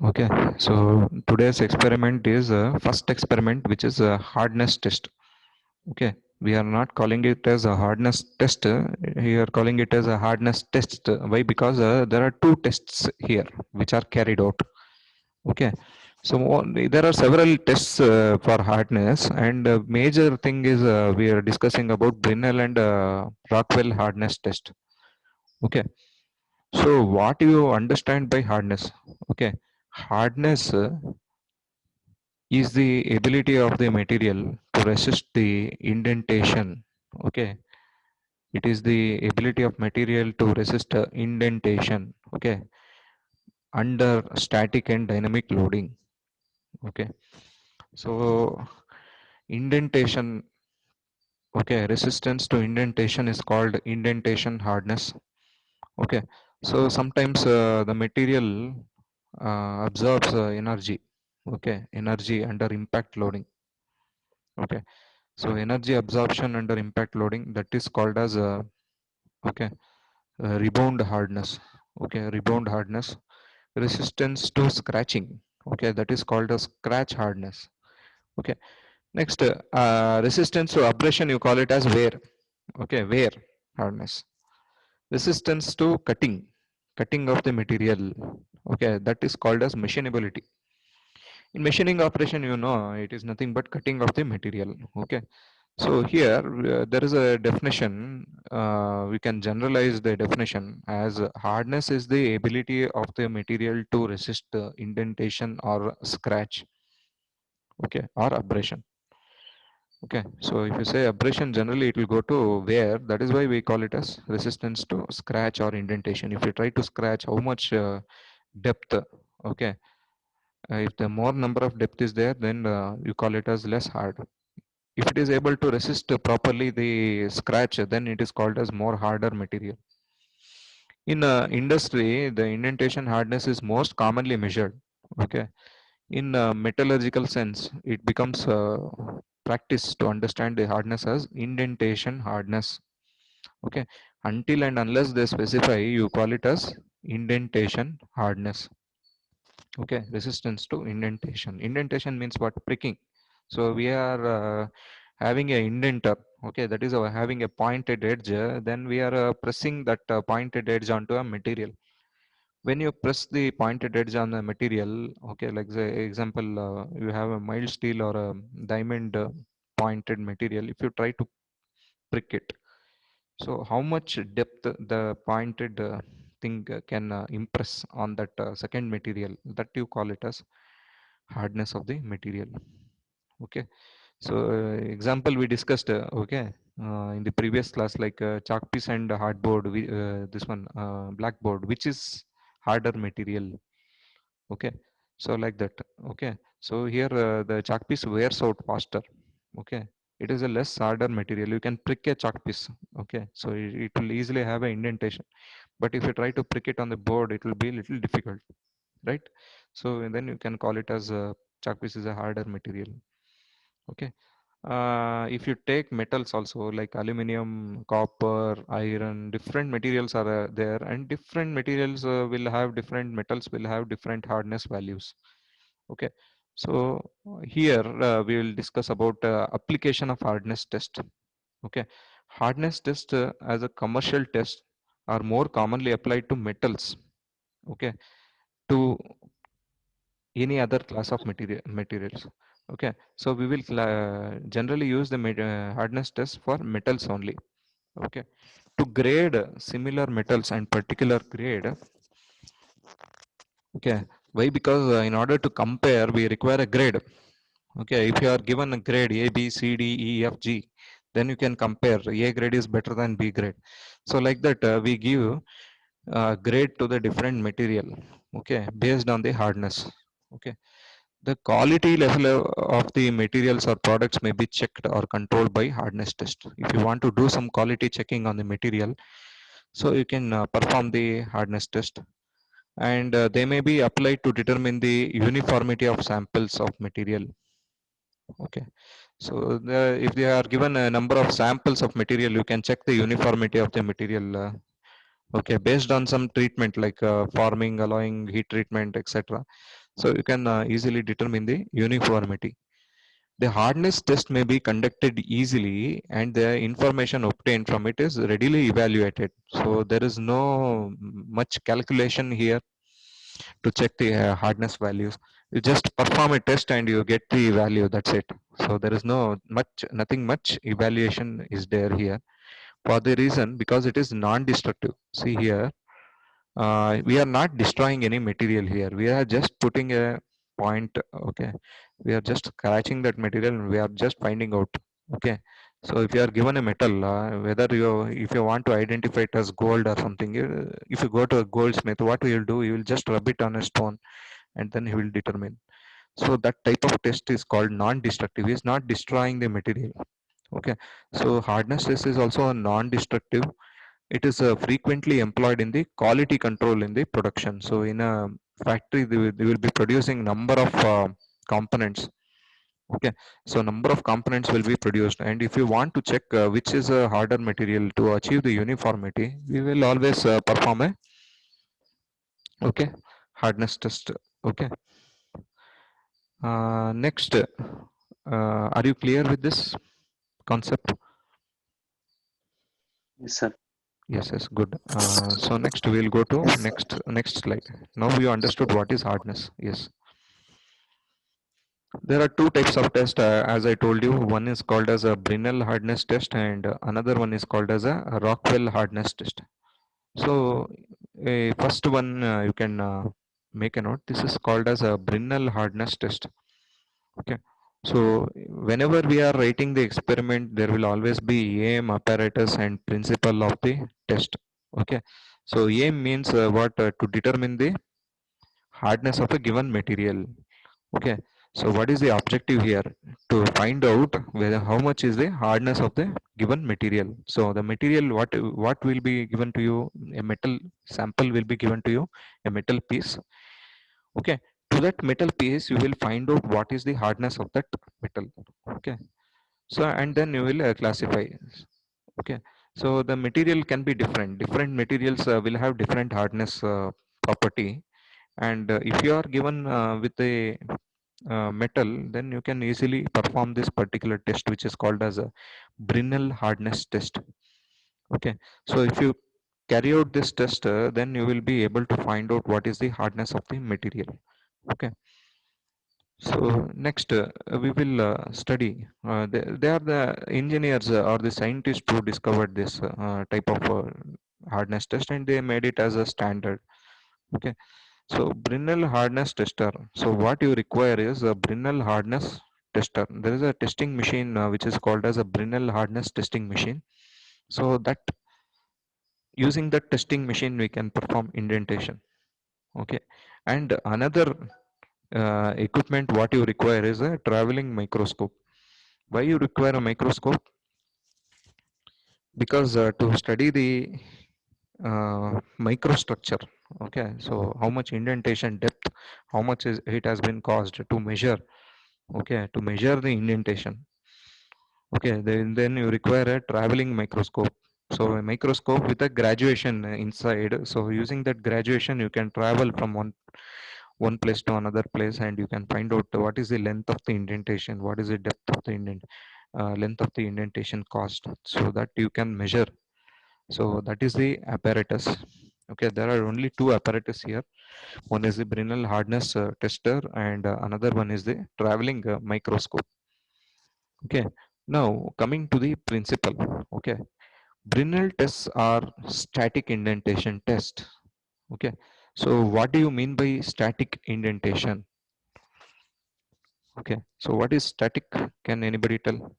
Okay, so today's experiment is first experiment, which is a hardness test. Okay, we are not calling it as a hardness test. We are calling it as a hardness test. Why? Because there are two tests here which are carried out. Okay, so there are several tests for hardness, and major thing is we are discussing about Brinell and Rockwell hardness test. Okay, so what do you understand by hardness? Okay, hardness is the ability of the material to resist the indentation. Okay, it is the ability of material to resist indentation. Okay, under static and dynamic loading. Okay, so indentation. Okay, resistance to indentation is called indentation hardness. Okay, so sometimes the material absorbs energy. Okay, energy under impact loading. Okay, so energy absorption under impact loading, that is called as okay, rebound hardness. Okay, rebound hardness. Resistance to scratching. Okay, that is called as scratch hardness. Okay, next resistance to abrasion, you call it as wear. Okay, wear hardness. Resistance to cutting, cutting of the material. Okay, that is called as machinability. In machining operation, you know, it is nothing but cutting of the material. Okay, so here there is a definition. We can generalize the definition as hardness is the ability of the material to resist indentation or scratch. Okay, or abrasion. Okay, so if you say abrasion, generally it will go to wear. That is why we call it as resistance to scratch or indentation. If you try to scratch, how much depth? Okay, if the more number of depth is there, then you call it as less hard. If it is able to resist properly the scratch, then it is called as more harder material. In industry, the indentation hardness is most commonly measured. Okay, in metallurgical sense, it becomes practice to understand the hardness as indentation hardness. Okay, until and unless they specify, you call it as indentation hardness. Okay, resistance to indentation. Indentation means what? Pricking. So we are having a indenter. Okay, that is having a pointed edge. Then we are pressing that pointed edge onto a material. When you press the pointed edge on the material, okay, like the example, you have a mild steel or a diamond pointed material. If you try to prick it, so how much depth the pointed thing can impress on that second material, that you call it as hardness of the material. Okay, so example we discussed, okay, in the previous class, like chalk piece and hardboard, this one blackboard, which is harder material. Okay, so like that. Okay, so here the chalk piece wears out faster. Okay, it is a less harder material, you can prick a chalk piece. Okay, so it will easily have an indentation, but if you try to prick it on the board, it will be a little difficult, right? So and then you can call it as a chalk piece is a harder material. Okay, if you take metals also, like aluminum, copper, iron, different materials are there, and different materials will have different metals will have different hardness values. Okay, so here we will discuss about application of hardness test. Okay, hardness test as a commercial test are more commonly applied to metals. Okay, to any other class of materials. Okay, so we will generally use the hardness test for metals only. Okay, to grade similar metals and particular grade. Okay, why? Because in order to compare, we require a grade. Okay, if you are given a grade A, B, C, D, E, F, G, then you can compare. A grade is better than B grade. So like that, we give grade to the different material. Okay, based on the hardness. Okay, the quality level of the materials or products may be checked or controlled by hardness test. If you want to do some quality checking on the material, so you can perform the hardness test, and they may be applied to determine the uniformity of samples of material. Okay, so if they are given a number of samples of material, you can check the uniformity of the material. Okay, based on some treatment like forming, alloying, heat treatment, etc. So you can easily determine the uniformity. The hardness test may be conducted easily and the information obtained from it is readily evaluated. So there is no much calculation here to check the hardness values. You just perform a test and you get the value. That's it. So there is nothing much evaluation is there here for the reason because it is non-destructive. See here, we are not destroying any material here. We are just putting a point. Okay, we are just scratching that material and we are just finding out. Okay, so if you are given a metal, whether if you want to identify it as gold or something, if you go to a goldsmith, what will you do? You will just rub it on a stone and then he will determine. So that type of test is called non-destructive. He is not destroying the material. Okay, so hardness test is also a non-destructive. It is frequently employed in the quality control in the production. So in a factory, they will be producing number of components. Okay, so number of components will be produced, and if you want to check which is a harder material to achieve the uniformity, we will always perform a okay hardness test. Okay, next, are you clear with this concept? Yes, sir. Yes, yes, good. So next we'll go to Yes. next slide. Now you understood what is hardness. Yes. There are two types of test, as I told you. One is called as a Brinell hardness test, and another one is called as a Rockwell hardness test. So, first one you can make a note. This is called as a Brinell hardness test. Okay. So, whenever we are writing the experiment, there will always be aim, apparatus, and principle of the test. Okay. So, aim means what to determine the hardness of a given material. Okay, so what is the objective here? To find out whether how much is the hardness of the given material. So the material, what will be given to you? A metal sample will be given to you, a metal piece. Okay, to that metal piece, you will find out what is the hardness of that metal. Okay, so and then you will classify. Okay, so the material can be different. Different materials will have different hardness property, and if you are given with a metal, then you can easily perform this particular test, which is called as a Brinell hardness test. Okay, so if you carry out this test, then you will be able to find out what is the hardness of the material. Okay, so next we will study. They are the engineers or the scientists who discovered this type of hardness test, and they made it as a standard. Okay, so Brinell hardness tester. So what you require is a Brinell hardness tester. There is a testing machine which is called as a Brinell hardness testing machine. So that using that testing machine we can perform indentation. Okay, and another equipment what you require is a traveling microscope. Why you require a microscope? Because to study the microstructure. Okay, so how much indentation depth, how much is it has been caused to measure. Okay, to measure the indentation. Okay, then you require a traveling microscope. So a microscope with a graduation inside. So using that graduation, you can travel from one place to another place, and you can find out what is the length of the indentation, what is the depth of the length of the indentation caused, so that you can measure. So that is the apparatus. Okay, there are only two apparatus here. One is the Brinell hardness tester, and another one is the traveling microscope. Okay, now coming to the principle. Okay, Brinell tests are static indentation test. Okay, so what do you mean by static indentation? Okay, so what is static? Can anybody tell?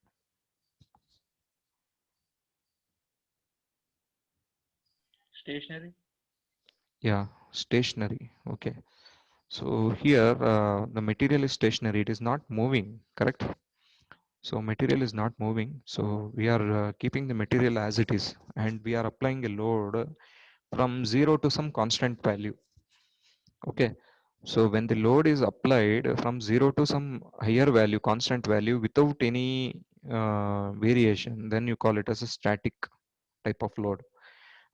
Stationary. Yeah, stationary. Okay, so here the material is stationary, it is not moving, correct? So material is not moving, so we are keeping the material as it is, and we are applying a load from 0 to some constant value. Okay, so when the load is applied from 0 to some higher value, constant value, without any variation, then you call it as a static type of load.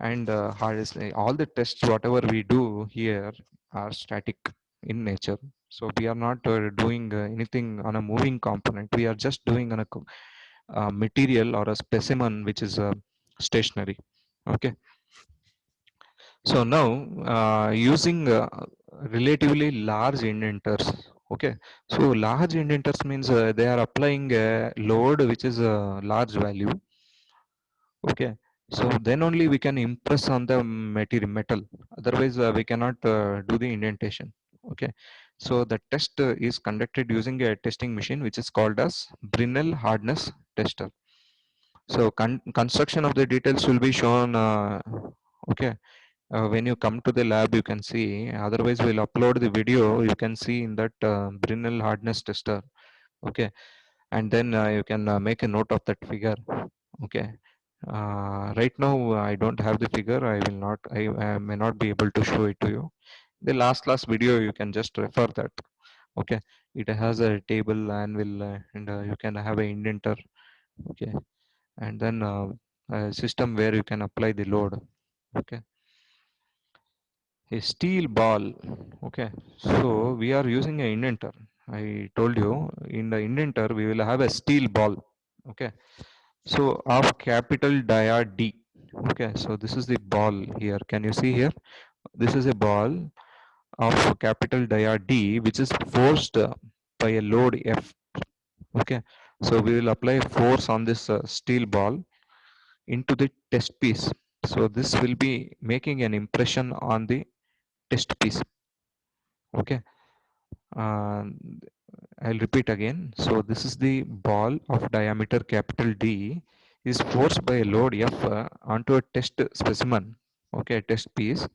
And all the tests whatever we do here are static. in nature. So we are not doing anything on a moving component. We are just doing on a material or a specimen which is stationary. Okay. So now using relatively large indenters. Okay. So large indenters means they are applying a load which is a large value. Okay. So then only we can impress on the material metal. Otherwise, we cannot do the indentation. Okay. So the test is conducted using a testing machine which is called as Brinell hardness tester. So construction of the details will be shown. Okay. When you come to the lab, you can see. Otherwise, we'll upload the video. You can see in that Brinell hardness tester. Okay. And then you can make a note of that figure. Okay. Right now, I don't have the figure. I will not. I may not be able to show it to you. The last video, you can just refer that. Okay. It has a table and will and you can have a indenter. Okay. And then a system where you can apply the load. Okay. A steel ball. Okay. So we are using a indenter. I told you in the indenter we will have a steel ball. Okay. So of capital dia D. Okay. So this is the ball here. Can you see here? This is a ball of capital dia D which is forced by a load F. Okay. So we will apply force on this steel ball into the test piece. So this will be making an impression on the test piece. Okay. Uh, I'll repeat again. So this is the ball of diameter capital D is forced by a load F onto a test specimen. Okay, test piece.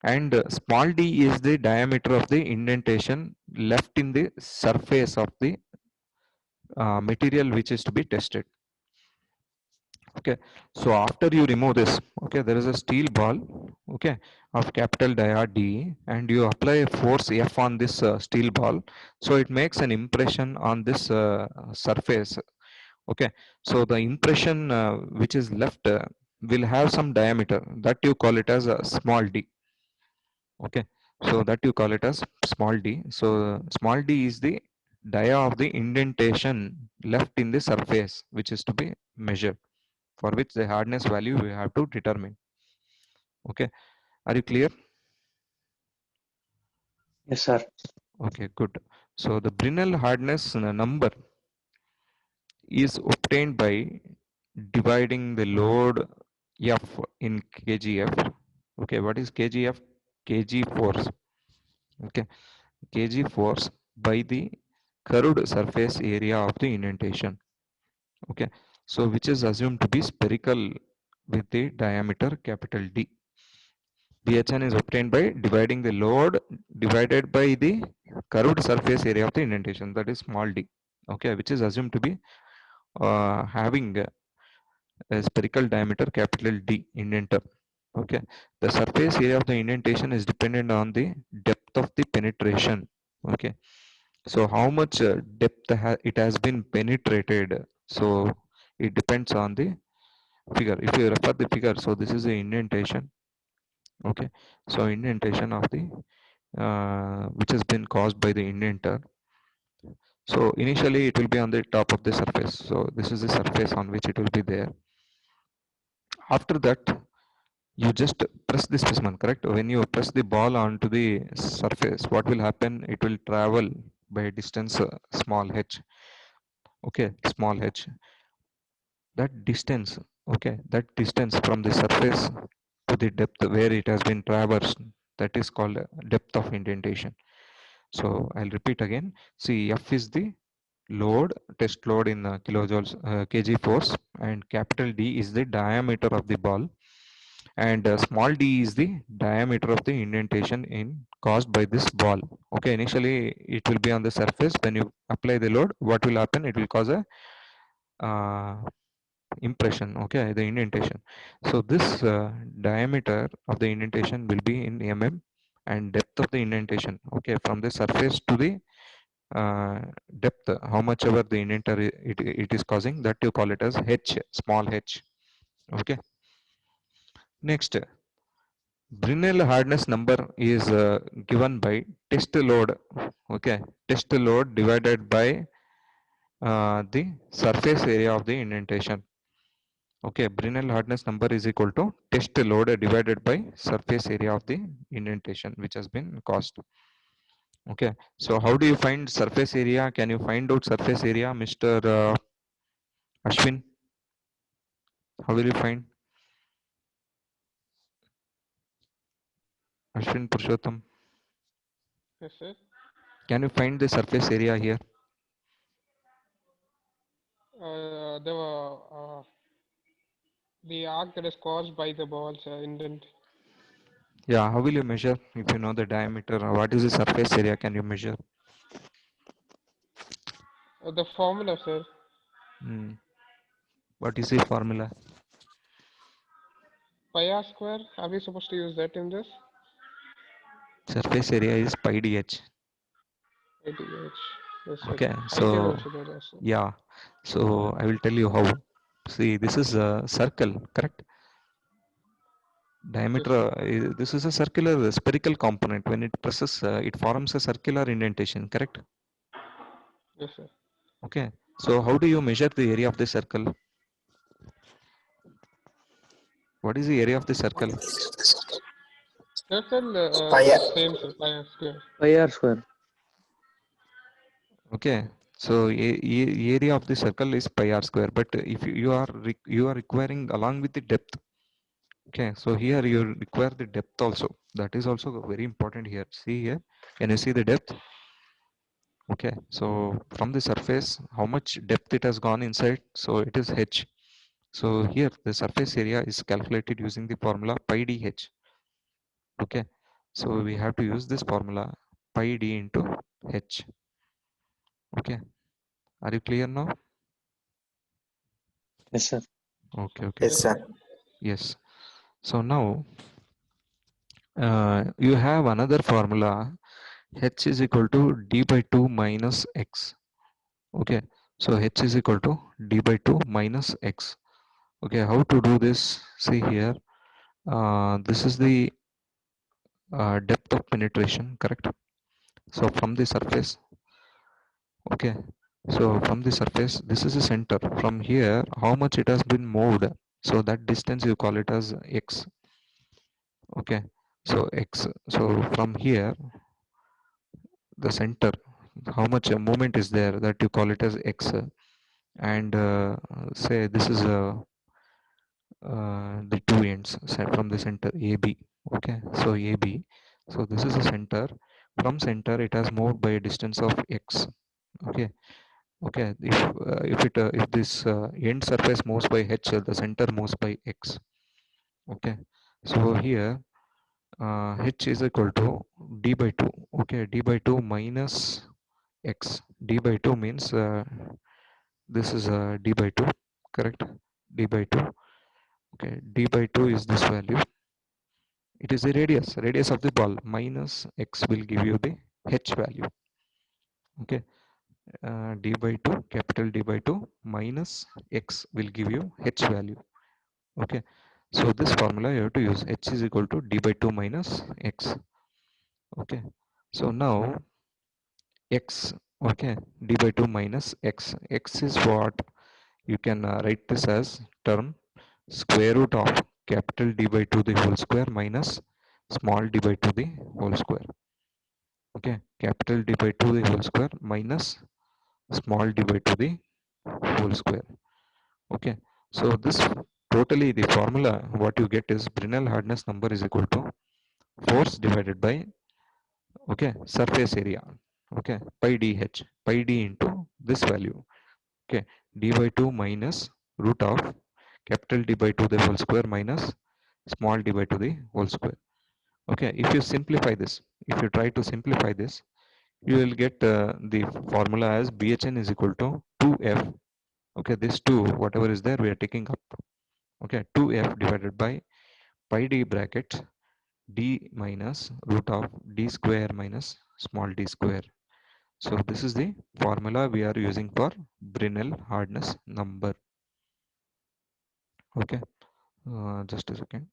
And small d is the diameter of the indentation left in the surface of the material which is to be tested. Okay, so after you remove this, okay, there is a steel ball, okay, of capital dia D, and you apply a force F on this steel ball, so it makes an impression on this surface. Okay, so the impression which is left will have some diameter that you call it as a small d. Okay, so that you call it as small d. So small d is the dia of the indentation left in the surface which is to be measured, for which the hardness value we have to determine. Okay, are you clear? Yes, sir. Okay, good. So the Brinell hardness number is obtained by dividing the load F in kgf. Okay, what is kgf? Kg force. Okay, kg force by the curved surface area of the indentation. Okay, so which is assumed to be spherical with the diameter capital D. BHN is obtained by dividing the load divided by the curved surface area of the indentation, that is small d. Okay, which is assumed to be having a spherical diameter capital D indenter. Okay, the surface area of the indentation is dependent on the depth of the penetration. Okay, so how much depth it has been penetrated. So it depends on the figure. If you refer the figure, so this is the indentation. Okay, so indentation of the which has been caused by the indenter. So initially it will be on the top of the surface. So this is the surface on which it will be there. After that, you just press the specimen, correct? When you press the ball onto the surface, what will happen? It will travel by a distance small h. Okay, small h. That distance, okay, that distance from the surface to the depth where it has been traversed, that is called depth of indentation. So I'll repeat again. See, F is the load, test load in kilojoules, kg force, and capital D is the diameter of the ball, and small d is the diameter of the indentation in caused by this ball. Okay, initially it will be on the surface. When you apply the load, what will happen? It will cause a uh, impression. Okay, the indentation. So this diameter of the indentation will be in mm, and depth of the indentation, okay, from the surface to the uh, depth, how much ever the indenter it is causing, that you call it as h, small h. Okay, next, Brinell hardness number is given by test load. Okay, test load divided by the surface area of the indentation. Okay, Brinell hardness number is equal to test load divided by surface area of the indentation which has been caused. Okay, so how do you find surface area? Can you find out surface area, Mr. Ashwin? How will you find Ashwin Purushottam? Yes, sir. Can you find the surface area here? The arc that is caused by the ball's indent. Yeah, how will you measure if you know the diameter? What is the surface area? Can you measure? The formula, sir. Hmm. What is the formula? Pi r square. Are we supposed to use that in this? Surface area is pi dh. ADH. Yes, sir. Okay, Height is so also there, yes, sir. yeah, so I will tell you how. See, this is a circle, correct? Yes, Diameter, sir. this is a circular spherical component. When it presses, it forms a circular indentation, correct? Yes, sir. Okay, so how do you measure the area of the circle? What is the area of the circle? Yes, sir. Pi r. Same, sir. Pi r square. Pi r square. Okay, so area of the circle is pi r square. But if you are requiring along with the depth. Okay, so here you require the depth also. That is also very important here. See here, can you see the depth? Okay, so from the surface, how much depth it has gone inside? So it is h. So here the surface area is calculated using the formula pi dh. Okay, so we have to use this formula pi d into h. Okay, are you clear now? Yes, sir. Okay, okay, Yes, Yes, sir. sir. yes. So now you have another formula h is equal to d by 2 minus x. Okay, so h is equal to d by 2 minus x. Okay, how to do this? See here, this is the depth of penetration, correct? So from the surface, okay, so from the surface, this is the center. From here, how much it has been moved? So that distance you call it as x. Okay, so x. So from here, the center, how much movement is there? That you call it as x. And say this is the two ends from the center AB. Okay, so AB. So this is the center. From center, it has moved by a distance of x. Okay, okay. If this end surface moves by h, the center moves by x. Okay, so here h is equal to d by 2. Okay, d by 2 minus x. D by 2 means this is d by 2, correct? D by 2. Okay, d by 2 is this value. It is the radius of the ball minus x will give you the h value. Okay, d by 2, capital D by 2 minus x will give you h value. Okay, so this formula you have to use h is equal to d by 2 minus x. Okay, so now x, okay, d by 2 minus x. X is what? You can write this as term square root of capital D by 2 the whole square minus small d by 2 the whole square. Okay, capital D by 2 the whole square minus small d by 2 the whole square. Okay, so this totally the formula what you get is Brinell hardness number is equal to force divided by, okay, surface area. Okay, pi dh, pi d into this value. Okay, d by 2 minus root of capital D by 2 the whole square minus small d by 2 the whole square. Okay, if you simplify this, if you try to simplify this, you will get the formula as bhn is equal to 2f. Okay, this 2 whatever is there we are taking up. Okay, 2f divided by pi d bracket d minus root of d square minus small d square. So this is the formula we are using for Brinell hardness number. Okay, just a second.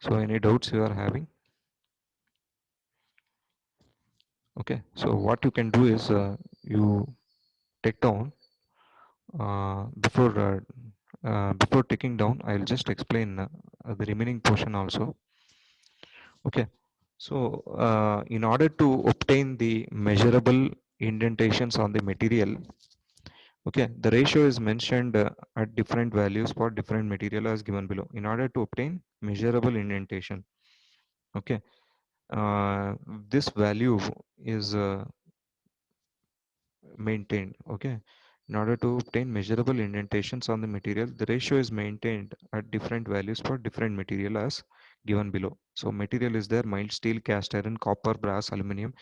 So any doubts you are having? Okay, so what you can do is you take down before taking down, I'll just explain the remaining portion also. Okay, so in order to obtain the measurable indentations on the material, okay, the ratio is mentioned at different values for different material as given below. In order to obtain measurable indentation, okay, uh, this value is maintained. Okay, in order to obtain measurable indentations on the material, the ratio is maintained at different values for different material as given below. So material is there: mild steel, cast iron, copper, brass, aluminum.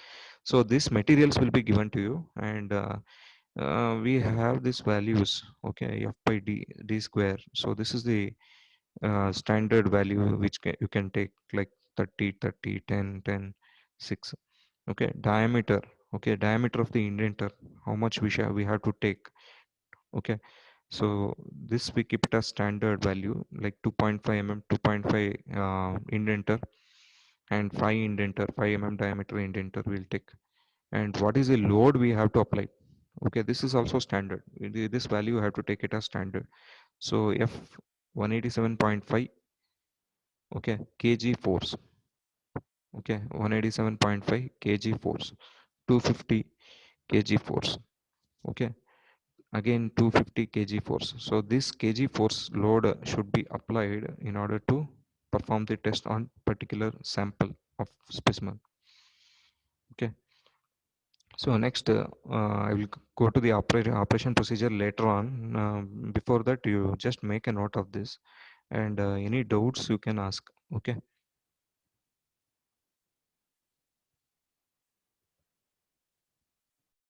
So these materials will be given to you, and we have these values. Okay, f by d square. So this is the standard value which you can take, like 30, 30, 10, 10, 6. Okay, diameter. Okay, diameter of the indenter, how much we have to take. Okay, so this we keep it as standard value, like 2.5 mm, 2.5 indenter, and 5 indenter, 5 mm diameter indenter we'll take. And what is the load we have to apply? Okay, this is also standard. This value you have to take it as standard. So f 187.5, okay, kg force. Okay, 187.5 kg force, 250 kg force. Okay, again 250 kg force. So this kg force load should be applied in order to perform the test on particular sample of specimen. Okay, so next I will go to the operation procedure later on. Before that, you just make a note of this, and any doubts you can ask. Okay.